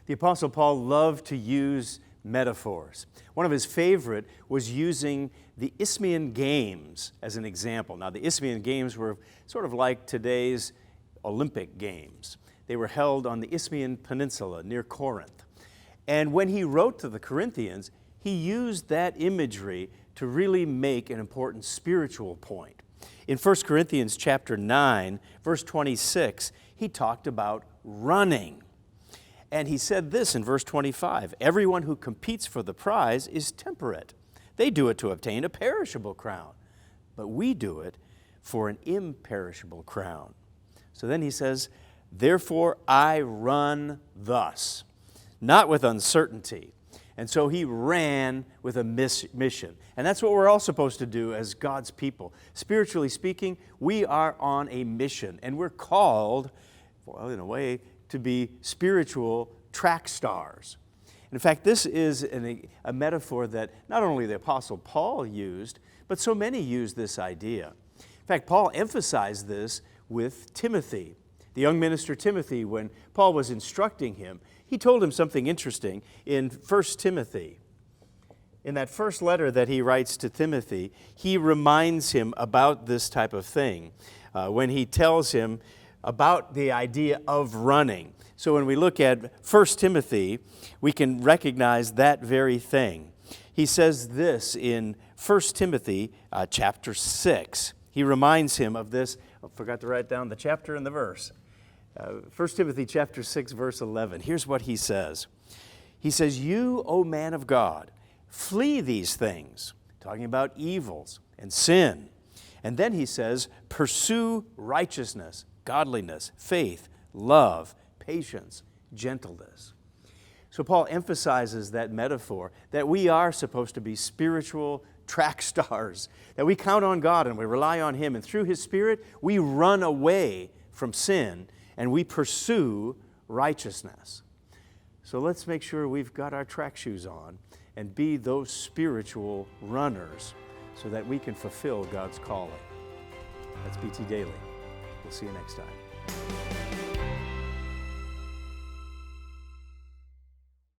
The Apostle Paul loved to use metaphors. One of his favorite was using the Isthmian Games as an example. Now, the Isthmian Games were sort of like today's Olympic Games. They were held on the Isthmian Peninsula near Corinth. And when he wrote to the Corinthians, he used that imagery to really make an important spiritual point. In 1 Corinthians chapter 9, verse 26, he talked about running. And he said this in verse 25, "Everyone who competes for the prize is temperate. They do it to obtain a perishable crown, but we do it for an imperishable crown." So then he says, "Therefore I run thus, not with uncertainty." And so he ran with a mission. And that's what we're all supposed to do as God's people. Spiritually speaking, we are on a mission, and we're called, well, in a way, to be spiritual track stars. In fact, this is a metaphor that not only the Apostle Paul used, but so many use this idea. In fact, Paul emphasized this with Timothy, the young minister Timothy. When Paul was instructing him, he told him something interesting in 1 Timothy. In that first letter that he writes to Timothy, he reminds him about this type of thing when he tells him about the idea of running. So when we look at 1 Timothy, we can recognize that very thing. He says this in 1 Timothy chapter 6. He reminds him of this. I forgot to write down the chapter and the verse. 1 Timothy chapter 6, verse 11. Here's what he says. He says, "You, O man of God, flee these things," talking about evils and sin. And then he says, "Pursue righteousness, godliness, faith, love, patience, gentleness." So Paul emphasizes that metaphor that we are supposed to be spiritual track stars, that we count on God and we rely on Him, and through His Spirit we run away from sin and we pursue righteousness. So let's make sure we've got our track shoes on and be those spiritual runners so that we can fulfill God's calling. That's BT Daily. We'll see you next time.